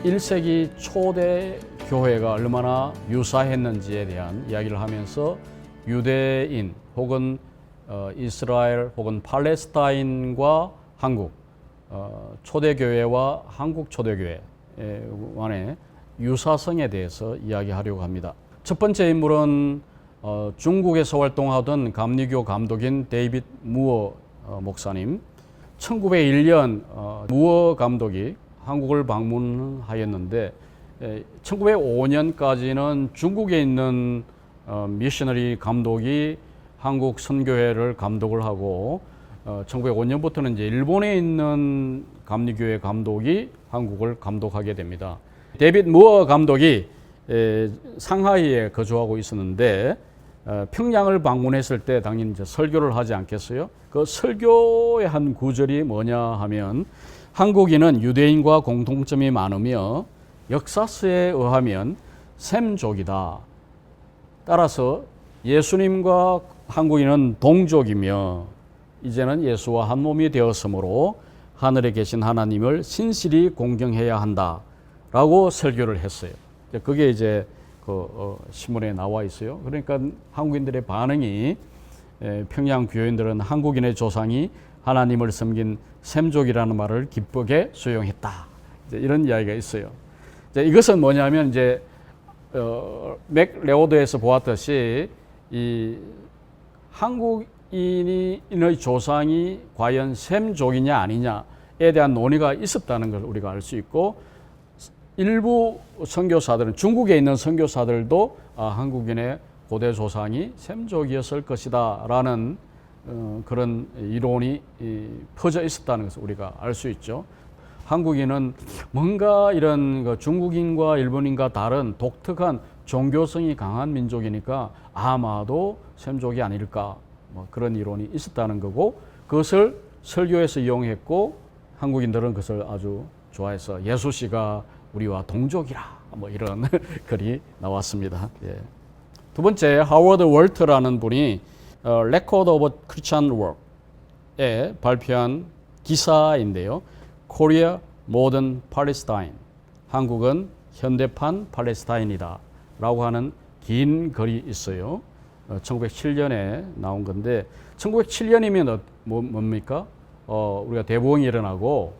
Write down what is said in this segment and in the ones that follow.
1세기 초대 교회가 얼마나 유사했는지에 대한 이야기를 하면서 유대인 혹은 이스라엘 혹은 팔레스타인과 한국 초대교회와 한국 초대교회 간의 유사성에 대해서 이야기하려고 합니다. 첫 번째 인물은 중국에서 활동하던 감리교 감독인 데이빗 무어 목사님. 1901년 무어 감독이 한국을 방문하였는데 1905년까지는 중국에 있는 미셔너리 감독이 한국 선교회를 감독을 하고 1905년부터는 이제 일본에 있는 감리교회 감독이 한국을 감독하게 됩니다. 데이빗 무어 감독이 상하이에 거주하고 있었는데 평양을 방문했을 때 당연히 이제 설교를 하지 않겠어요? 그 설교의 한 구절이 뭐냐 하면 한국인은 유대인과 공통점이 많으며 역사서에 의하면 셈족이다. 따라서 예수님과 한국인은 동족이며 이제는 예수와 한 몸이 되었으므로 하늘에 계신 하나님을 신실히 공경해야 한다라고 설교를 했어요. 그게 이제 신문에 나와 있어요. 그러니까 한국인들의 반응이 평양 교인들은 한국인의 조상이 하나님을 섬긴 셈족이라는 말을 기쁘게 수용했다. 이런 이야기가 있어요. 이것은 뭐냐면 이제 맥레오드에서 보았듯이 이 한국인의 조상이 과연 셈족이냐 아니냐에 대한 논의가 있었다는 걸 우리가 알 수 있고, 일부 선교사들은 중국에 있는 선교사들도 한국인의 고대 조상이 셈족이었을 것이다 라는 그런 이론이 퍼져 있었다는 것을 우리가 알 수 있죠. 한국인은 뭔가 이런 중국인과 일본인과 다른 독특한 종교성이 강한 민족이니까 아마도 셈족이 아닐까, 그런 이론이 있었다는 거고, 그것을 설교에서 이용했고 한국인들은 그것을 아주 좋아해서 예수씨가 우리와 동족이라 이런 글이 나왔습니다. 예. 두 번째, 하워드 월트라는 분이 Record of Christian Work에 발표한 기사인데요. Korea Modern Palestine, 한국은 현대판 팔레스타인이다 라고 하는 긴 글이 있어요. 1907년에 나온 건데, 1907년이면 뭡니까? 우리가 대부흥이 일어나고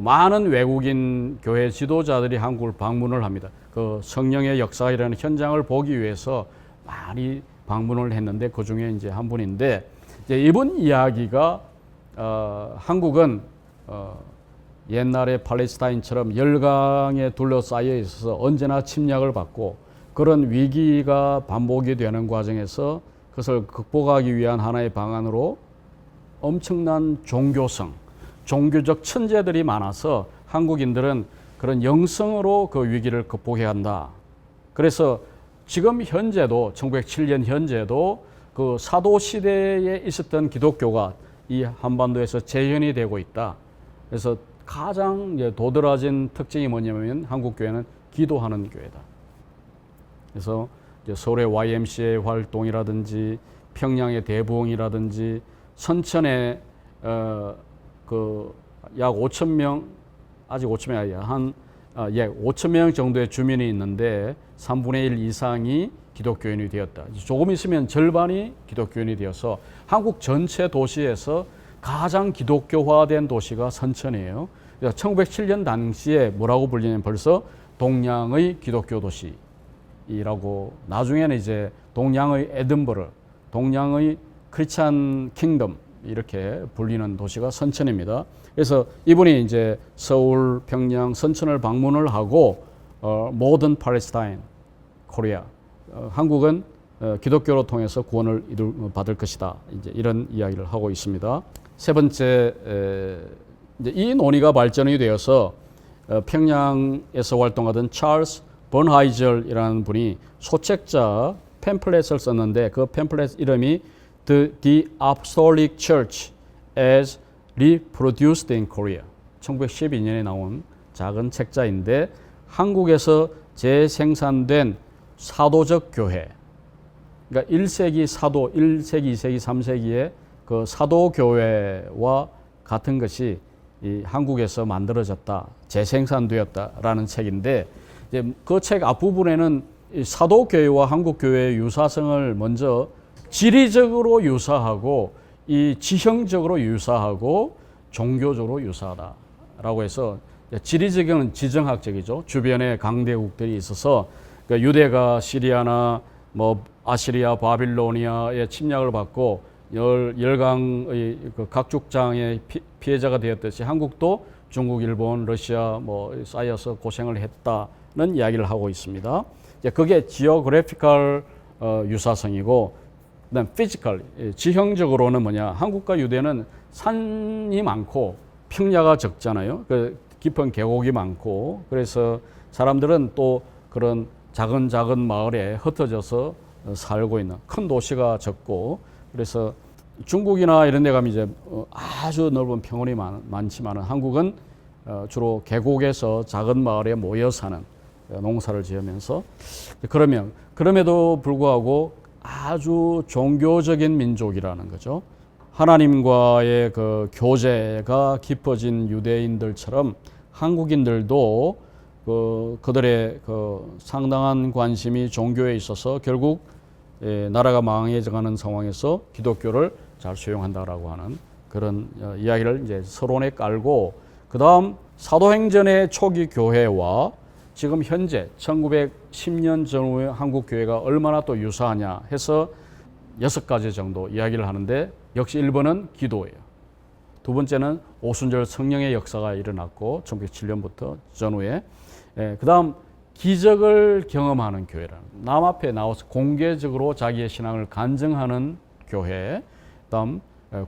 많은 외국인 교회 지도자들이 한국을 방문을 합니다. 그 성령의 역사가 일어나는 현장을 보기 위해서 많이 방문을 했는데 그 중에 이제 한 분인데, 이제 이분 이야기가 한국은 옛날에 팔레스타인처럼 열강에 둘러싸여 있어서 언제나 침략을 받고 그런 위기가 반복이 되는 과정에서 그것을 극복하기 위한 하나의 방안으로 엄청난 종교적 천재들이 많아서 한국인들은 그런 영성으로 그 위기를 극복해야 한다. 그래서 지금 현재도 1907년 현재도 그 사도 시대에 있었던 기독교가 이 한반도에서 재현이 되고 있다. 그래서 가장 도드라진 특징이 뭐냐면 한국 교회는 기도하는 교회다. 그래서 이제 서울의 YMCA 활동이라든지 평양의 대부흥이라든지 선천에 약 5천 명, 아직 5천 명이 아니라 5천 명 정도의 주민이 있는데 3분의 1 이상이 기독교인이 되었다. 조금 있으면 절반이 기독교인이 되어서 한국 전체 도시에서 가장 기독교화된 도시가 선천이에요. 1907년 당시에 뭐라고 불리냐면 벌써 동양의 기독교 도시라고, 나중에는 이제 동양의 에든버러, 동양의 크리스찬 킹덤 이렇게 불리는 도시가 선천입니다. 그래서 이분이 이제 서울, 평양, 선천을 방문을 하고 모던 팔레스타인, 코리아, 한국은 기독교로 통해서 구원을 받을 것이다. 이제 이런 이야기를 하고 있습니다. 세 번째, 이제 이 논의가 발전이 되어서 평양에서 활동하던 찰스 번하이절이라는 분이 소책자 팸플렛을 썼는데 그 팸플렛 이름이 The Apostolic Church as Reproduced in Korea, 1912년에 나온 작은 책자인데 한국에서 재생산된 사도적 교회, 그러니까 1세기 사도, 1세기, 2세기, 3세기의 그 사도 교회와 같은 것이 이 한국에서 만들어졌다, 재생산되었다라는 책인데 이제 그 책 앞부분에는 이 사도교회와 한국교회의 유사성을 먼저 지리적으로 유사하고 이 지형적으로 유사하고 종교적으로 유사하다라고 해서 지리적인 지정학적이죠. 주변에 강대국들이 있어서 그러니까 유대가 시리아나 뭐 아시리아, 바빌로니아의 침략을 받고 열강의 그 각축장의 피해자가 되었듯이 한국도 중국, 일본, 러시아 뭐 쌓여서 고생을 했다는 이야기를 하고 있습니다. 그게 지오그래피컬 유사성이고, 그다음 피지컬 지형적으로는 뭐냐? 한국과 유대는 산이 많고 평야가 적잖아요. 그 깊은 계곡이 많고, 그래서 사람들은 또 그런 작은 마을에 흩어져서 살고 있는, 큰 도시가 적고, 그래서 중국이나 이런 데 가면 이제 아주 넓은 평원이 많지만 한국은 주로 계곡에서 작은 마을에 모여 사는, 농사를 지으면서, 그럼에도 불구하고 아주 종교적인 민족이라는 거죠. 하나님과의 그 교제가 깊어진 유대인들처럼 한국인들도 그들의 그 상당한 관심이 종교에 있어서 결국 나라가 망해져가는 상황에서 기독교를 잘 수용한다라고 하는 그런 이야기를 이제 서론에 깔고, 그 다음 사도행전의 초기 교회와 지금 현재 1910년 전후의 한국 교회가 얼마나 또 유사하냐 해서 6가지 정도 이야기를 하는데, 역시 1번은 기도예요. 두 번째는 오순절 성령의 역사가 일어났고 1907년부터 전후에, 그 다음 기적을 경험하는 교회라는, 남 앞에 나와서 공개적으로 자기의 신앙을 간증하는 교회, 그다음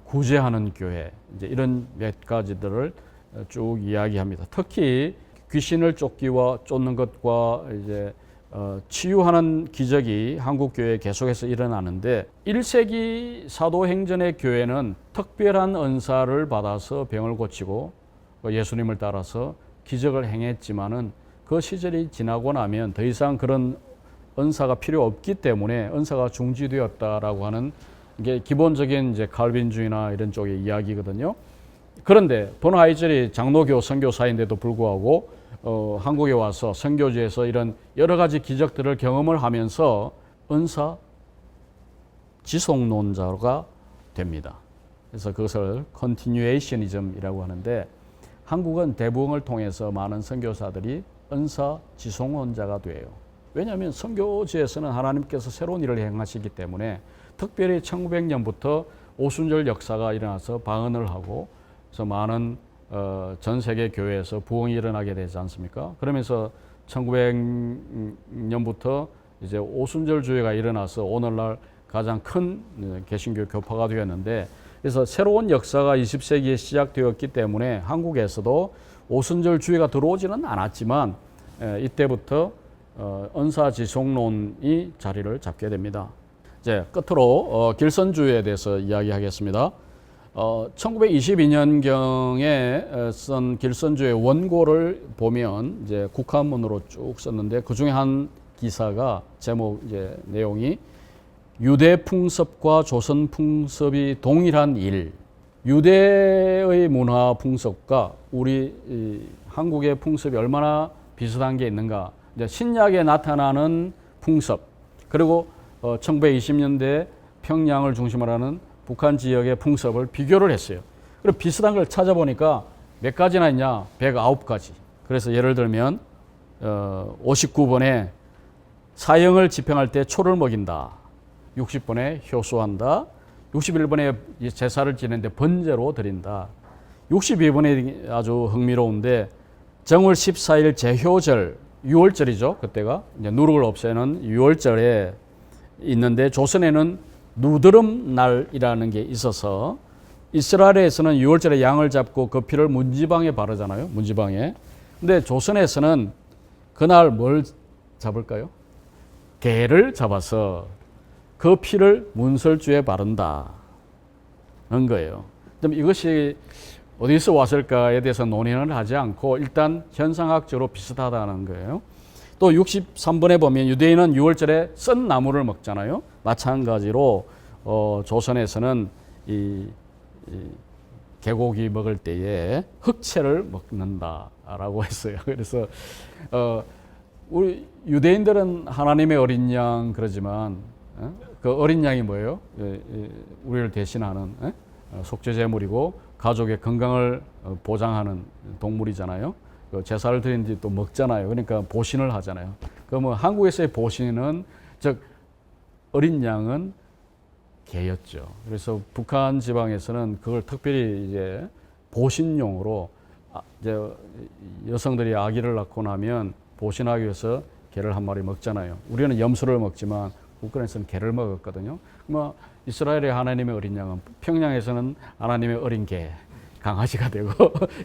구제하는 교회, 이제 이런 몇 가지들을 쭉 이야기합니다. 특히 귀신을 쫓는 것과 이제 치유하는 기적이 한국 교회에 계속해서 일어나는데, 1세기 사도행전의 교회는 특별한 은사를 받아서 병을 고치고 예수님을 따라서 기적을 행했지만은 그 시절이 지나고 나면 더 이상 그런 은사가 필요 없기 때문에 은사가 중지되었다라고 하는 게 기본적인 이제 칼빈주의나 이런 쪽의 이야기거든요. 그런데 번하이젤이 장로교 선교사인데도 불구하고 한국에 와서 선교지에서 이런 여러 가지 기적들을 경험을 하면서 은사 지속론자가 됩니다. 그래서 그것을 컨티뉴에이셔니즘이라고 하는데, 한국은 대부흥을 통해서 많은 선교사들이 은사 지속론자가 돼요. 왜냐하면 선교지에서는 하나님께서 새로운 일을 행하시기 때문에, 특별히 1900년부터 오순절 역사가 일어나서 방언을 하고, 그래서 많은 전 세계 교회에서 부흥이 일어나게 되지 않습니까? 그러면서 1900년부터 이제 오순절 주의가 일어나서 오늘날 가장 큰 개신교 교파가 되었는데, 그래서 새로운 역사가 20세기에 시작되었기 때문에 한국에서도 오순절 주의가 들어오지는 않았지만 이때부터 은사 지속론이 자리를 잡게 됩니다. 이제 끝으로 길선주의에 대해서 이야기하겠습니다. 1922년경에 쓴 길선주의 원고를 보면 이제 국한문으로 쭉 썼는데, 그 중에 한 기사가 제목 이제 내용이 유대 풍습과 조선 풍습이 동일한 일. 유대의 문화 풍습과 우리 한국의 풍습이 얼마나 비슷한 게 있는가. 이제 신약에 나타나는 풍습, 그리고 1920년대 평양을 중심으로 하는 북한 지역의 풍습을 비교를 했어요. 그리고 비슷한 걸 찾아보니까 몇 가지나 있냐? 109가지. 그래서 예를 들면 59번에 사형을 집행할 때 초를 먹인다. 60번에 효수한다. 61번에 제사를 지내는데 번제로 드린다. 62번에 아주 흥미로운데, 정월 14일 제효절, 6월절이죠. 그때가 이제 누룩을 없애는 6월절에 있는데, 조선에는 누드름 날이라는 게 있어서 이스라엘에서는 6월절에 양을 잡고 그 피를 문지방에 바르잖아요. 문지방에. 근데 조선에서는 그날 뭘 잡을까요? 개를 잡아서 그 피를 문설주에 바른다는 거예요. 이것이 어디서 왔을까에 대해서 논의는 하지 않고 일단 현상학적으로 비슷하다는 거예요. 또 63번에 보면 유대인은 6월절에 쓴 나무를 먹잖아요. 마찬가지로 조선에서는 이 개고기 먹을 때에 흑채를 먹는다라고 했어요. 그래서 우리 유대인들은 하나님의 어린 양 그러지만 그 어린 양이 뭐예요? 우리를 대신하는 속죄제물이고 가족의 건강을 보장하는 동물이잖아요. 제사를 드린 뒤 또 먹잖아요. 그러니까 보신을 하잖아요. 그러면 한국에서의 보신은 즉 어린 양은 개였죠. 그래서 북한 지방에서는 그걸 특별히 이제 보신용으로 이제 여성들이 아기를 낳고 나면 보신하기 위해서 개를 한 마리 먹잖아요. 우리는 염소를 먹지만 북한에서는 개를 먹었거든요. 뭐 이스라엘의 하나님의 어린 양은 평양에서는 하나님의 어린 개, 강아지가 되고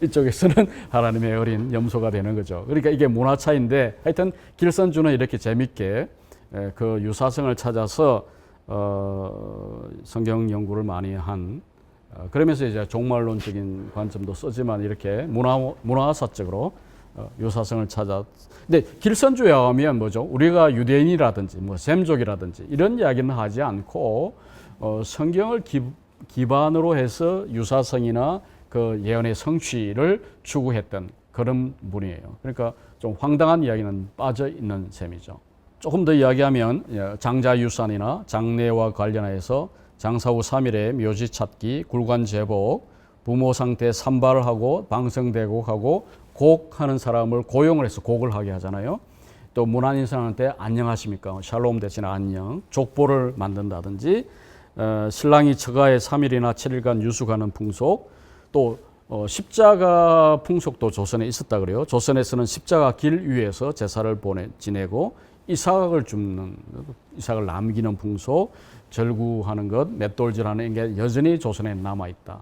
이쪽에서는 하나님의 어린 염소가 되는 거죠. 그러니까 이게 문화 차이인데 하여튼 길선주는 이렇게 재밌게 그 유사성을 찾아서 성경 연구를 많이 한 그러면서 이제 종말론적인 관점도 쓰지만 이렇게 문화사적으로 유사성을 찾아. 근데 길선주에 하면 뭐죠? 우리가 유대인이라든지 뭐 셈족이라든지 이런 이야기는 하지 않고 성경을 기반으로 해서 유사성이나 그 예언의 성취를 추구했던 그런 분이에요. 그러니까 좀 황당한 이야기는 빠져 있는 셈이죠. 조금 더 이야기하면 장자유산이나 장례와 관련해서 장사 후 3일에 묘지 찾기, 굴관 제복, 부모 상태 산발하고 방성대곡하고 곡하는 사람을 고용을 해서 곡을 하게 하잖아요. 또 문안인 사람한테 안녕하십니까? 샬롬 대신 안녕. 족보를 만든다든지 신랑이 처가에 3일이나 7일간 유숙하는 풍속, 또 십자가 풍속도 조선에 있었다 그래요. 조선에서는 십자가 길 위에서 제사를 지내고 이삭을 줍는, 이삭을 남기는 풍속, 절구하는 것, 맷돌질하는 게 여전히 조선에 남아있다.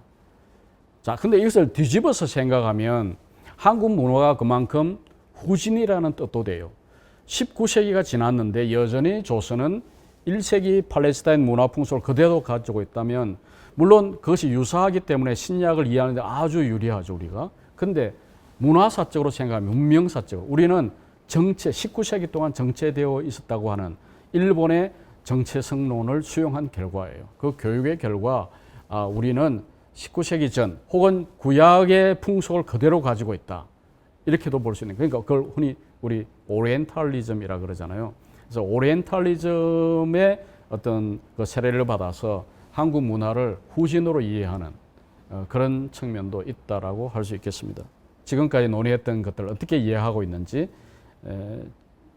자, 근데 이것을 뒤집어서 생각하면 한국 문화가 그만큼 후진이라는 뜻도 돼요. 19세기가 지났는데 여전히 조선은 1세기 팔레스타인 문화 풍속을 그대로 가지고 있다면 물론 그것이 유사하기 때문에 신약을 이해하는 데 아주 유리하죠, 우리가. 근데 문화사적으로 생각하면 문명사적으로 우리는 19세기 동안 정체되어 있었다고 하는 일본의 정체성론을 수용한 결과예요. 그 교육의 결과 우리는 19세기 전 혹은 구약의 풍속을 그대로 가지고 있다. 이렇게도 볼 수 있는. 그러니까 그걸 흔히 우리 오리엔탈리즘이라 그러잖아요. 그래서 오리엔탈리즘의 어떤 그 세례를 받아서 한국 문화를 후진으로 이해하는 그런 측면도 있다라고 할 수 있겠습니다. 지금까지 논의했던 것들을 어떻게 이해하고 있는지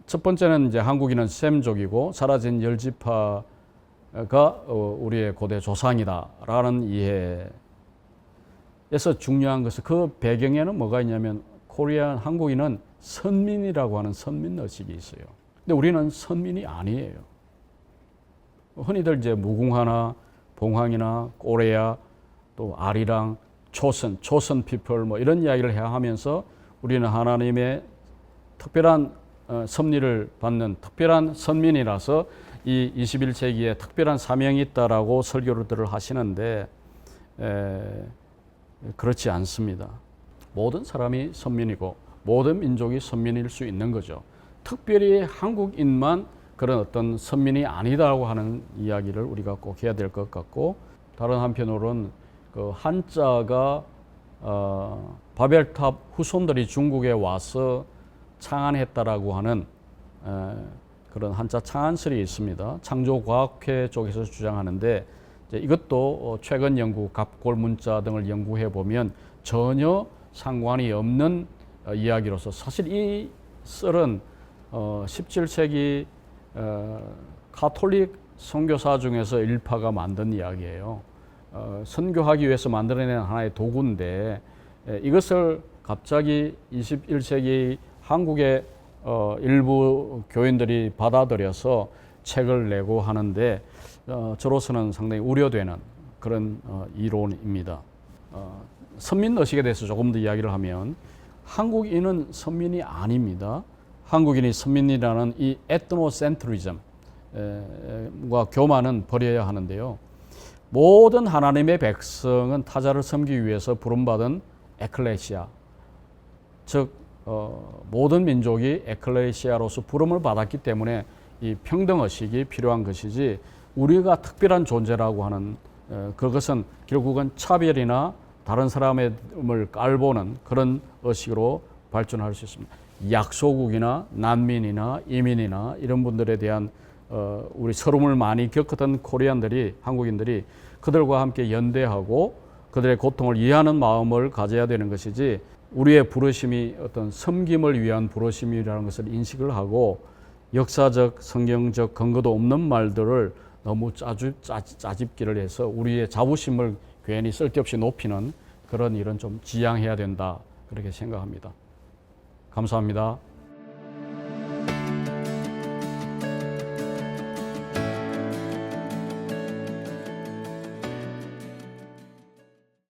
첫 번째는 이제 한국인은 셈족이고 사라진 열지파가 우리의 고대 조상이다라는 이해에서 중요한 것은 그 배경에는 뭐가 있냐면 코리안 한국인은 선민이라고 하는 선민 의식이 있어요. 근데 우리는 선민이 아니에요. 흔히들 이제 무궁화나 봉황이나 꼬레야 또 아리랑 초선 피플 뭐 이런 이야기를 해야 하면서 우리는 하나님의 특별한 섭리를 받는 특별한 선민이라서 이 21세기에 특별한 사명이 있다라고 설교들을 하시는데 그렇지 않습니다. 모든 사람이 선민이고 모든 민족이 선민일 수 있는 거죠. 특별히 한국인만 그런 어떤 선민이 아니다라고 하는 이야기를 우리가 꼭 해야 될 것 같고 다른 한편으로는 그 한자가 바벨탑 후손들이 중국에 와서 창안했다라고 하는 그런 한자 창안설이 있습니다. 창조과학회 쪽에서 주장하는데 이것도 최근 연구, 갑골 문자 등을 연구해 보면 전혀 상관이 없는 이야기로서 사실 이 썰은 17세기 가톨릭 선교사 중에서 일파가 만든 이야기예요. 선교하기 위해서 만들어낸 하나의 도구인데 이것을 갑자기 21세기 한국의 일부 교인들이 받아들여서 책을 내고 하는데 저로서는 상당히 우려되는 그런 이론입니다. 선민 의식에 대해서 조금 더 이야기를 하면 한국인은 선민이 아닙니다. 한국인이 선민이라는 이 에트노센트리즘과 교만은 버려야 하는데요. 모든 하나님의 백성은 타자를 섬기기 위해서 부름받은 에클레시아, 즉 모든 민족이 에클레시아로서 부름을 받았기 때문에 이 평등의식이 필요한 것이지 우리가 특별한 존재라고 하는 그것은 결국은 차별이나 다른 사람을 깔보는 그런 의식으로 발전할 수 있습니다. 약소국이나 난민이나 이민이나 이런 분들에 대한 우리 서름을 많이 겪었던 코리안들이, 한국인들이 그들과 함께 연대하고 그들의 고통을 이해하는 마음을 가져야 되는 것이지, 우리의 부르심이 어떤 섬김을 위한 부르심이라는 것을 인식을 하고 역사적, 성경적 근거도 없는 말들을 너무 짜집기를 해서 우리의 자부심을 괜히 쓸데없이 높이는 그런 일은 좀 지양해야 된다, 그렇게 생각합니다. 감사합니다.